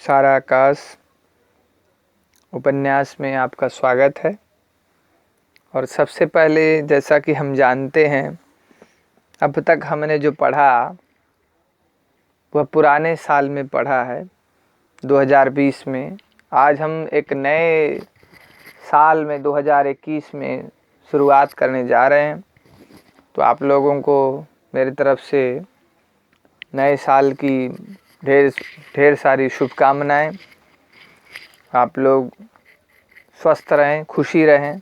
सारा आकाश उपन्यास में आपका स्वागत है। और सबसे पहले जैसा कि हम जानते हैं, अब तक हमने जो पढ़ा वह पुराने साल में पढ़ा है 2020 में। आज हम एक नए साल में 2021 में शुरुआत करने जा रहे हैं। तो आप लोगों को मेरी तरफ से नए साल की ढेर सारी शुभकामनाएं। आप लोग स्वस्थ रहें, खुशी रहें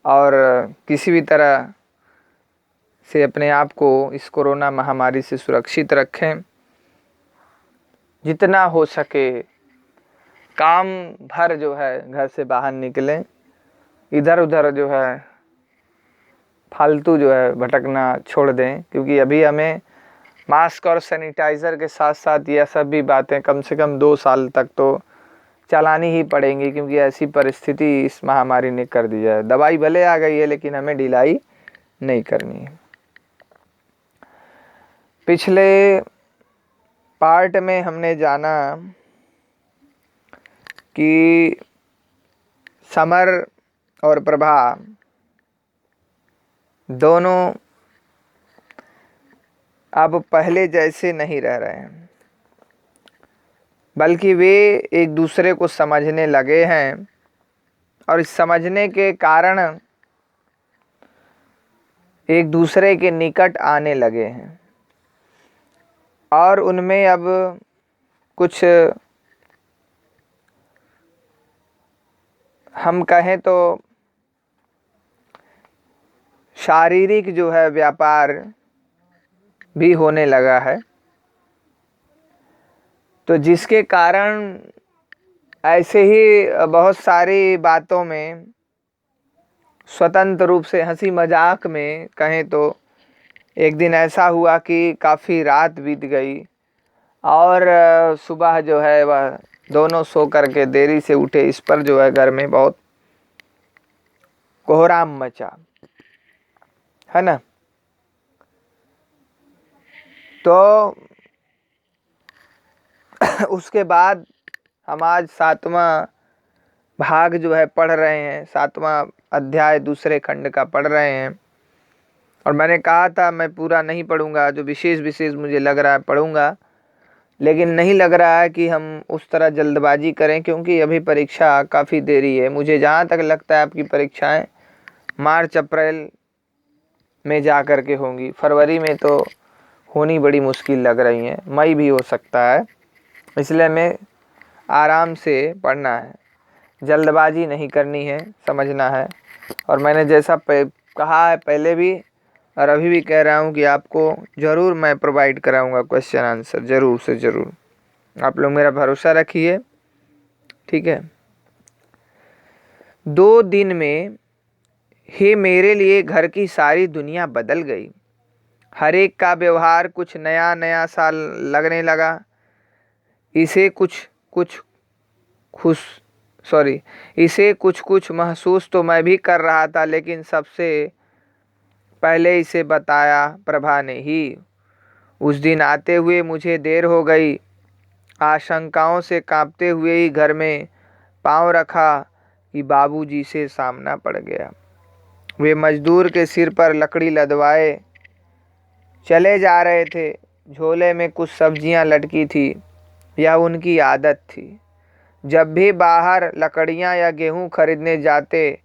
और किसी भी तरह से अपने आप को इस कोरोना महामारी से सुरक्षित रखें। जितना हो सके काम भर जो है घर से बाहर निकलें। इधर उधर जो है फालतू जो है भटकना छोड़ दें, क्योंकि अभी हमें मास्क और सैनिटाइज़र के साथ साथ यह सब भी बातें कम से कम 2 साल तक तो चलानी ही पड़ेंगी, क्योंकि ऐसी परिस्थिति इस महामारी ने कर दी है। दवाई भले आ गई है लेकिन हमें ढिलाई नहीं करनी है। पिछले पार्ट में हमने जाना कि समर और प्रभा दोनों अब पहले जैसे नहीं रह रहे हैं, बल्कि वे एक दूसरे को समझने लगे हैं और इस समझने के कारण एक दूसरे के निकट आने लगे हैं। और उनमें अब कुछ हम कहें तो शारीरिक जो है व्यापार भी होने लगा है। तो जिसके कारण ऐसे ही बहुत सारी बातों में स्वतंत्र रूप से हंसी मजाक में कहें तो एक दिन ऐसा हुआ कि काफ़ी रात बीत गई और सुबह जो है वह दोनों सो करके देरी से उठे। इस पर जो है घर में बहुत कोहराम मचा, है ना। तो उसके बाद हम आज 7वां भाग जो है पढ़ रहे हैं, 7वां अध्याय दूसरे खंड का पढ़ रहे हैं। और मैंने कहा था मैं पूरा नहीं पढ़ूंगा, जो विशेष मुझे लग रहा है पढ़ूंगा, लेकिन नहीं लग रहा है कि हम उस तरह जल्दबाजी करें, क्योंकि अभी परीक्षा काफ़ी देरी है। मुझे जहाँ तक लगता है आपकी परीक्षाएं मार्च अप्रैल में जा कर के होंगी। फरवरी में तो होनी बड़ी मुश्किल लग रही हैं, मई भी हो सकता है। इसलिए मैं आराम से पढ़ना है, जल्दबाजी नहीं करनी है, समझना है। और मैंने जैसा कहा है पहले भी और अभी भी कह रहा हूँ कि आपको ज़रूर मैं प्रोवाइड कराऊंगा क्वेश्चन आंसर, ज़रूर से ज़रूर। आप लोग मेरा भरोसा रखिए, ठीक है। 2 दिन में ही मेरे लिए घर की सारी दुनिया बदल गई। हर एक का व्यवहार कुछ नया नया सा लगने लगा। इसे कुछ महसूस तो मैं भी कर रहा था, लेकिन सबसे पहले इसे बताया प्रभा ने ही। उस दिन आते हुए मुझे देर हो गई। आशंकाओं से कांपते हुए ही घर में पांव रखा कि बाबूजी से सामना पड़ गया। वे मजदूर के सिर पर लकड़ी लदवाए चले जा रहे थे। झोले में कुछ सब्जियां लटकी थी, यह उनकी आदत थी। जब भी बाहर लकड़ियां या गेहूं खरीदने जाते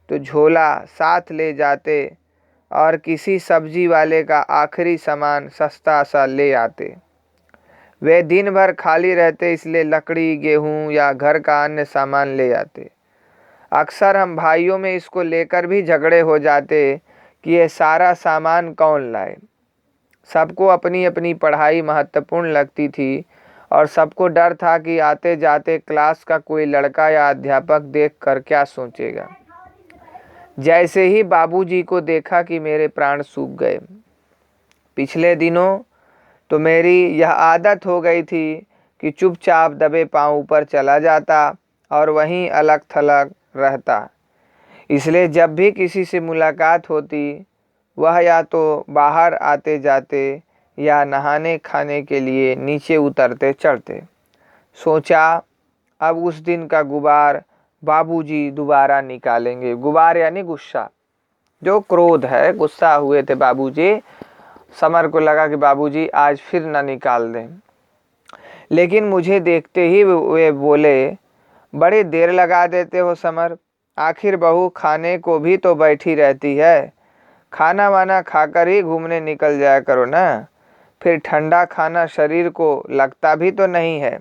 तो झोला साथ ले जाते और किसी सब्जी वाले का आखिरी सामान सस्ता सा ले आते। वे दिन भर खाली रहते, इसलिए लकड़ी, गेहूं या घर का अन्य सामान ले आते। अक्सर हम भाइयों में इसको लेकर भी झगड़े हो जाते कि ये सारा सामान कौन लाए। सबको अपनी अपनी पढ़ाई महत्वपूर्ण लगती थी और सबको डर था कि आते जाते क्लास का कोई लड़का या अध्यापक देखकर क्या सोचेगा। जैसे ही बाबूजी को देखा कि मेरे प्राण सूख गए। पिछले दिनों तो मेरी यह आदत हो गई थी कि चुपचाप दबे पांव ऊपर चला जाता और वहीं अलग थलग रहता। इसलिए जब भी किसी से मुलाकात होती, वह या तो बाहर आते जाते या नहाने खाने के लिए नीचे उतरते चढ़ते। सोचा अब उस दिन का गुबार बाबूजी दोबारा निकालेंगे। गुबार यानी गुस्सा, जो क्रोध है, गुस्सा हुए थे बाबूजी। समर को लगा कि बाबूजी आज फिर ना निकाल दें, लेकिन मुझे देखते ही वे बोले, बड़ी देर लगा देते हो समर, आखिर बहू खाने को भी तो बैठी रहती है, खाना वाना खाकर ही घूमने निकल जाया करो ना, फिर ठंडा खाना शरीर को लगता भी तो नहीं है।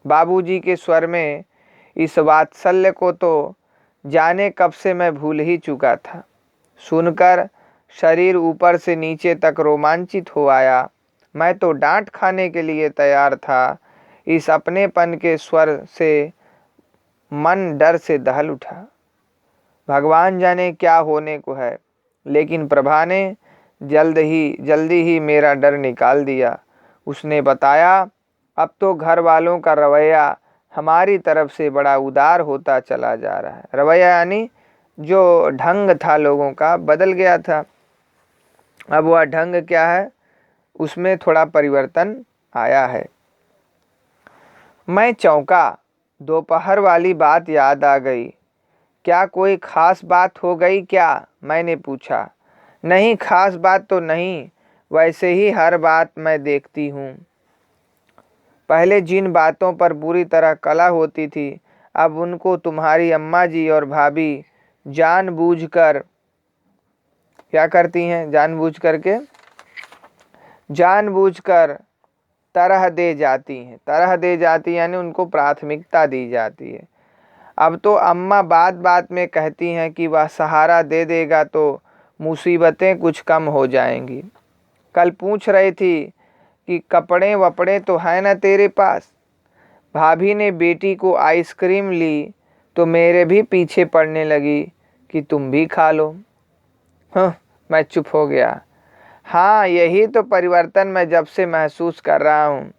बाबूजी के स्वर में इस वात्सल्य को तो जाने कब से मैं भूल ही चुका था। सुनकर शरीर ऊपर से नीचे तक रोमांचित हो आया। मैं तो डांट खाने के लिए तैयार था। इस अपनेपन के स्वर से मन डर से दहल उठा। भगवान जाने क्या होने को है, लेकिन प्रभा ने जल्दी ही मेरा डर निकाल दिया। उसने बताया, अब तो घर वालों का रवैया हमारी तरफ से बड़ा उदार होता चला जा रहा है। रवैया यानी जो ढंग था लोगों का बदल गया था। अब वह ढंग क्या है, उसमें थोड़ा परिवर्तन आया है। मैं चौंका। दोपहर वाली बात याद आ गई। क्या कोई खास बात हो गई क्या, मैंने पूछा। नहीं, खास बात तो नहीं, वैसे ही हर बात मैं देखती हूँ। पहले जिन बातों पर बुरी तरह कला होती थी, अब उनको तुम्हारी अम्मा जी और भाभी जानबूझकर क्या करती हैं, जानबूझकर तरह दे जाती हैं। तरह दे जाती यानी उनको प्राथमिकता दी जाती है। अब तो अम्मा बात बात में कहती हैं कि वह सहारा दे देगा तो मुसीबतें कुछ कम हो जाएंगी। कल पूछ रही थी कि कपड़े वपड़े तो है ना तेरे पास। भाभी ने बेटी को आइसक्रीम ली तो मेरे भी पीछे पड़ने लगी कि तुम भी खा लो। हाँ, मैं चुप हो गया। हाँ, यही तो परिवर्तन मैं जब से महसूस कर रहा हूँ,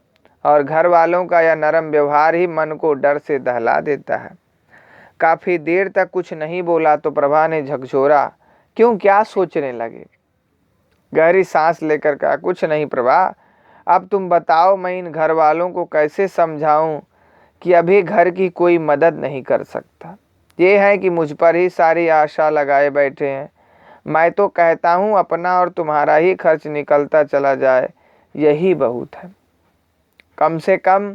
और घर वालों का यह नरम व्यवहार ही मन को डर से दहला देता है। काफी देर तक कुछ नहीं बोला तो प्रभा ने झकझोरा, क्यों, क्या सोचने लगे। गहरी सांस लेकर कहा, कुछ नहीं प्रभा, अब तुम बताओ मैं इन घर वालों को कैसे समझाऊं कि अभी घर की कोई मदद नहीं कर सकता। ये है कि मुझ पर ही सारी आशा लगाए बैठे हैं। मैं तो कहता हूँ अपना और तुम्हारा ही खर्च निकलता चला जाए, यही बहुत है। कम से कम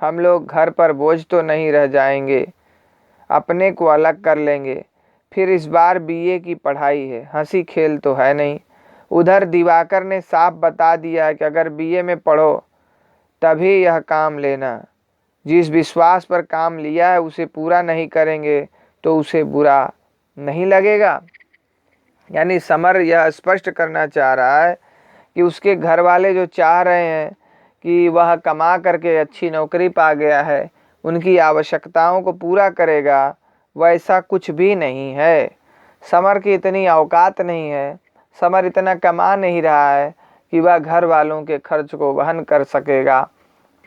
हम लोग घर पर बोझ तो नहीं रह जाएंगे, अपने को अलग कर लेंगे। फिर इस बार बीए की पढ़ाई है, हंसी खेल तो है नहीं। उधर दिवाकर ने साफ बता दिया कि अगर बीए में पढ़ो तभी यह काम लेना। जिस विश्वास पर काम लिया है उसे पूरा नहीं करेंगे तो उसे बुरा नहीं लगेगा। यानी समर यह स्पष्ट करना चाह रहा है कि उसके घर वाले जो चाह रहे हैं कि वह कमा करके अच्छी नौकरी पा गया है, उनकी आवश्यकताओं को पूरा करेगा, वैसा कुछ भी नहीं है। समर की इतनी औकात नहीं है, समर इतना कमा नहीं रहा है कि वह घर वालों के खर्च को वहन कर सकेगा।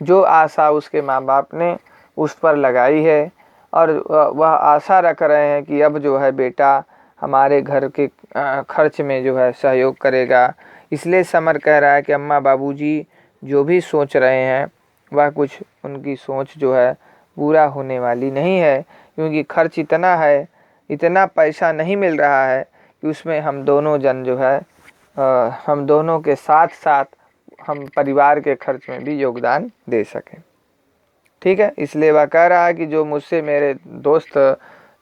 जो आशा उसके माँ बाप ने उस पर लगाई है, और वह आशा रख रहे हैं कि अब जो है बेटा हमारे घर के खर्च में जो है सहयोग करेगा। इसलिए समर कह रहा है कि अम्मा बाबूजी जो भी सोच रहे हैं वह कुछ उनकी सोच जो है पूरा होने वाली नहीं है, क्योंकि खर्च इतना है, इतना पैसा नहीं मिल रहा है कि उसमें हम दोनों जन जो है हम दोनों के साथ साथ हम परिवार के खर्च में भी योगदान दे सकें। ठीक है, इसलिए वह कह रहा है कि जो मुझसे मेरे दोस्त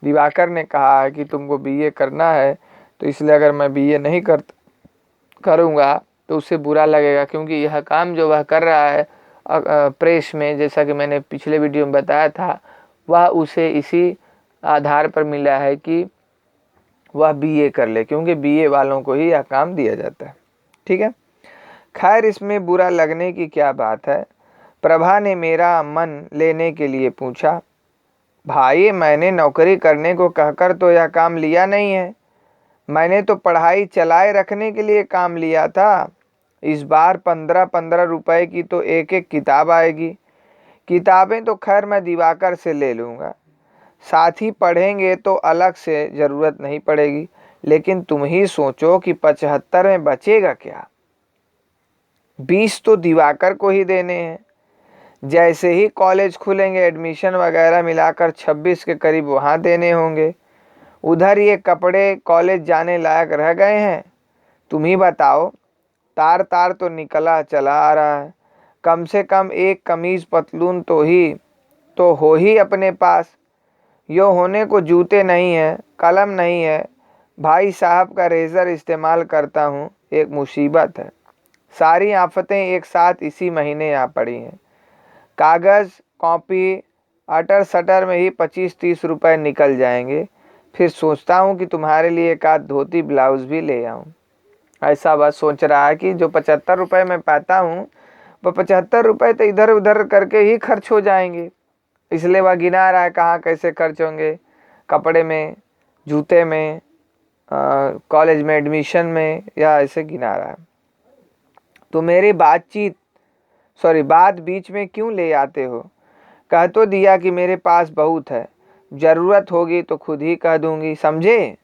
दिवाकर ने कहा है कि तुमको बीए करना है, तो इसलिए अगर मैं बीए नहीं करूँगा तो उससे बुरा लगेगा, क्योंकि यह काम जो वह कर रहा है प्रेस में, जैसा कि मैंने पिछले वीडियो में बताया था, वह उसे इसी आधार पर मिला है कि वह बीए कर ले, क्योंकि बीए वालों को ही यह काम दिया जाता है। ठीक है, खैर इसमें बुरा लगने की क्या बात है। प्रभा ने मेरा मन लेने के लिए पूछा, भाई मैंने नौकरी करने को कहकर तो यह काम लिया नहीं है, मैंने तो पढ़ाई चलाए रखने के लिए काम लिया था। इस बार 15-15 रुपए की तो एक एक किताब आएगी। किताबें तो खैर मैं दिवाकर से ले लूँगा, साथ ही पढ़ेंगे तो अलग से ज़रूरत नहीं पड़ेगी। लेकिन तुम ही सोचो कि 75 में बचेगा क्या, 20 तो दिवाकर को ही देने हैं। जैसे ही कॉलेज खुलेंगे एडमिशन वगैरह मिलाकर 26 के करीब वहाँ देने होंगे। उधर ये कपड़े कॉलेज जाने लायक रह गए हैं। तुम ही बताओ, तार तार तो निकला चला आ रहा है। कम से कम एक कमीज पतलून तो हो ही अपने पास। यो होने को जूते नहीं है, कलम नहीं है, भाई साहब का रेज़र इस्तेमाल करता हूँ। एक मुसीबत है। सारी आफतें एक साथ इसी महीने आ पड़ी हैं। कागज़ कॉपी अटर सटर में ही 25-30 रुपए निकल जाएंगे। फिर सोचता हूँ कि तुम्हारे लिए एक आध धोती ब्लाउज भी ले आऊँ। ऐसा बस सोच रहा है कि जो 75 रुपये मैं पाता हूँ वो 75 रुपये तो इधर उधर करके ही खर्च हो जाएंगे। इसलिए वह गिना रहा है कहाँ कैसे खर्च होंगे, कपड़े में, जूते में, कॉलेज में एडमिशन में, या ऐसे गिना रहा है। तो मेरी बात बीच में क्यों ले आते हो? कह तो दिया कि मेरे पास बहुत है, ज़रूरत होगी तो खुद ही कह दूंगी, समझे?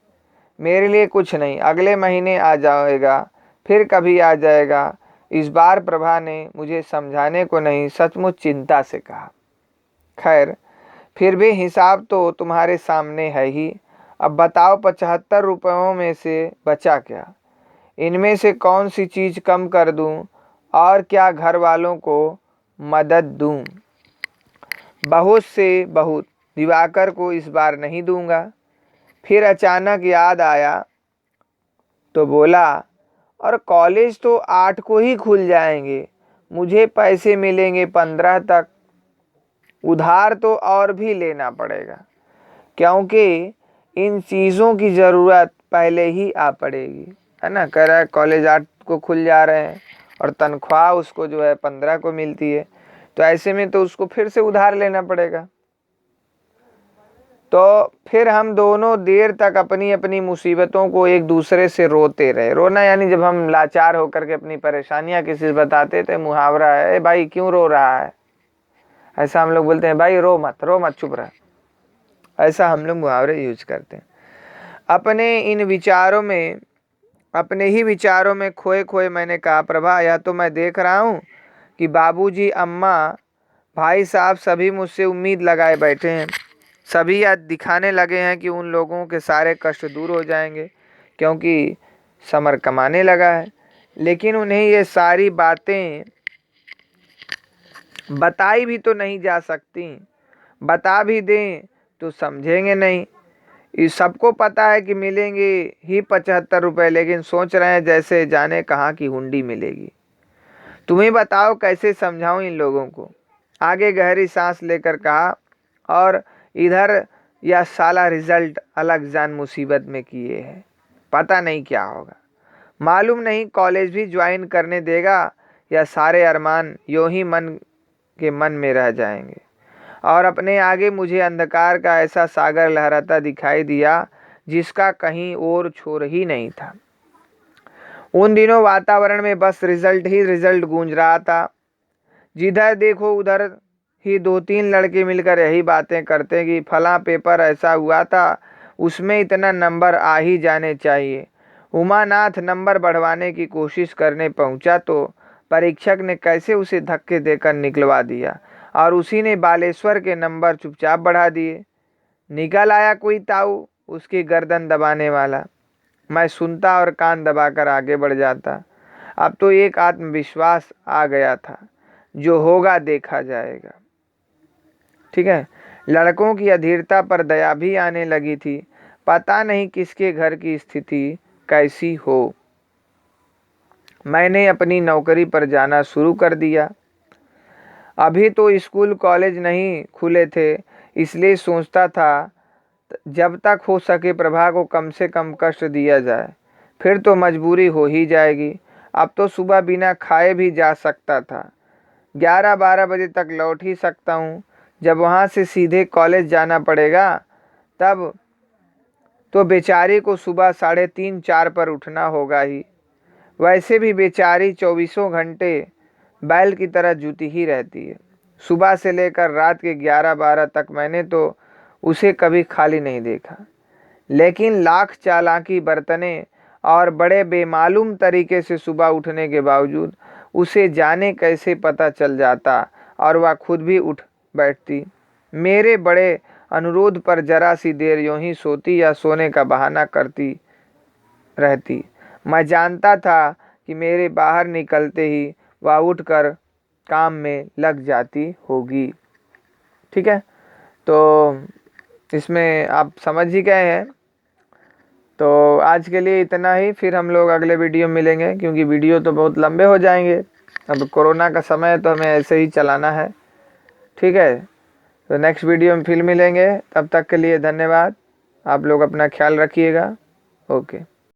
मेरे लिए कुछ नहीं, अगले महीने आ जाएगा, फिर कभी आ जाएगा। इस बार प्रभा ने मुझे समझाने को नहीं, सचमुच चिंता से कहा। खैर, फिर भी हिसाब तो तुम्हारे सामने है ही। अब बताओ 75 रुपयों में से बचा क्या? इनमें से कौन सी चीज़ कम कर दूं और क्या घर वालों को मदद दूं? बहुत से बहुत दिवाकर को इस बार नहीं दूंगा। फिर अचानक याद आया तो बोला, और कॉलेज तो 8 को ही खुल जाएंगे, मुझे पैसे मिलेंगे 15 तक। उधार तो और भी लेना पड़ेगा, क्योंकि इन चीज़ों की ज़रूरत पहले ही आ पड़ेगी, है ना। कह रहा है कॉलेज 8 को खुल जा रहे हैं और तनख्वाह उसको जो है 15 को मिलती है, तो ऐसे में तो उसको फिर से उधार लेना पड़ेगा। तो फिर हम दोनों देर तक अपनी अपनी मुसीबतों को एक दूसरे से रोते रहे। रोना यानी जब हम लाचार होकर के अपनी परेशानियां किसी से बताते थे, मुहावरा है, ए भाई क्यों रो रहा है, ऐसा हम लोग बोलते हैं, भाई रो मत चुप रह। ऐसा हम लोग मुहावरे यूज करते हैं। अपने ही विचारों में खोए खोए मैंने कहा, प्रभा या तो मैं देख रहा हूँ कि बाबूजी, अम्मा, भाई साहब सभी मुझसे उम्मीद लगाए बैठे हैं। सभी आज दिखाने लगे हैं कि उन लोगों के सारे कष्ट दूर हो जाएंगे क्योंकि समर कमाने लगा है। लेकिन उन्हें ये सारी बातें बताई भी तो नहीं जा सकती। बता भी दें तो समझेंगे नहीं। इस सबको पता है कि मिलेंगे ही 75 रुपये, लेकिन सोच रहे हैं जैसे जाने कहाँ की हुंडी मिलेगी। तुम्हें बताओ कैसे समझाऊं इन लोगों को। आगे गहरी सांस लेकर कहा, और इधर यह साला रिजल्ट अलग जान मुसीबत में किए है। पता नहीं क्या होगा, मालूम नहीं कॉलेज भी ज्वाइन करने देगा या सारे अरमान यूं ही मन के मन में रह जाएंगे। और अपने आगे मुझे अंधकार का ऐसा सागर लहराता दिखाई दिया जिसका कहीं और छोर ही नहीं था। उन दिनों वातावरण में बस रिजल्ट ही रिजल्ट गूंज रहा था। जिधर देखो उधर ही 2-3 लड़के मिलकर यही बातें करते कि फला पेपर ऐसा हुआ था, उसमें इतना नंबर आ ही जाने चाहिए। उमानाथ नंबर बढ़वाने की कोशिश करने पहुंचा तो परीक्षक ने कैसे उसे धक्के देकर निकलवा दिया और उसी ने बालेश्वर के नंबर चुपचाप बढ़ा दिए। निकल आया कोई ताऊ उसकी गर्दन दबाने वाला। मैं सुनता और कान दबाकर आगे बढ़ जाता। अब तो एक आत्मविश्वास आ गया था, जो होगा देखा जाएगा। ठीक है, लड़कों की अधीरता पर दया भी आने लगी थी। पता नहीं किसके घर की स्थिति कैसी हो। मैंने अपनी नौकरी पर जाना शुरू कर दिया। अभी तो स्कूल कॉलेज नहीं खुले थे, इसलिए सोचता था जब तक हो सके प्रभा को कम से कम कष्ट दिया जाए, फिर तो मजबूरी हो ही जाएगी। अब तो सुबह बिना खाए भी जा सकता था, 11-12 बजे तक लौट ही सकता हूँ। जब वहाँ से सीधे कॉलेज जाना पड़ेगा तब तो बेचारी को सुबह 3:30-4 पर उठना होगा ही। वैसे भी बेचारी 24 घंटे बैल की तरह जूती ही रहती है। सुबह से लेकर रात के 11-12 तक मैंने तो उसे कभी खाली नहीं देखा। लेकिन लाख चालाकी बरतने और बड़े बेमालूम तरीके से सुबह उठने के बावजूद उसे जाने कैसे पता चल जाता और वह खुद भी उठ बैठती। मेरे बड़े अनुरोध पर जरा सी देर यूं ही सोती या सोने का बहाना करती रहती। मैं जानता था कि मेरे बाहर निकलते ही वह उठकर काम में लग जाती होगी। ठीक है, तो इसमें आप समझ ही गए हैं। तो आज के लिए इतना ही, फिर हम लोग अगले वीडियो में मिलेंगे, क्योंकि वीडियो तो बहुत लंबे हो जाएंगे। अब कोरोना का समय है तो हमें ऐसे ही चलाना है। ठीक है, तो नेक्स्ट वीडियो में फिर मिलेंगे। तब तक के लिए धन्यवाद। आप लोग अपना ख्याल रखिएगा। ओके।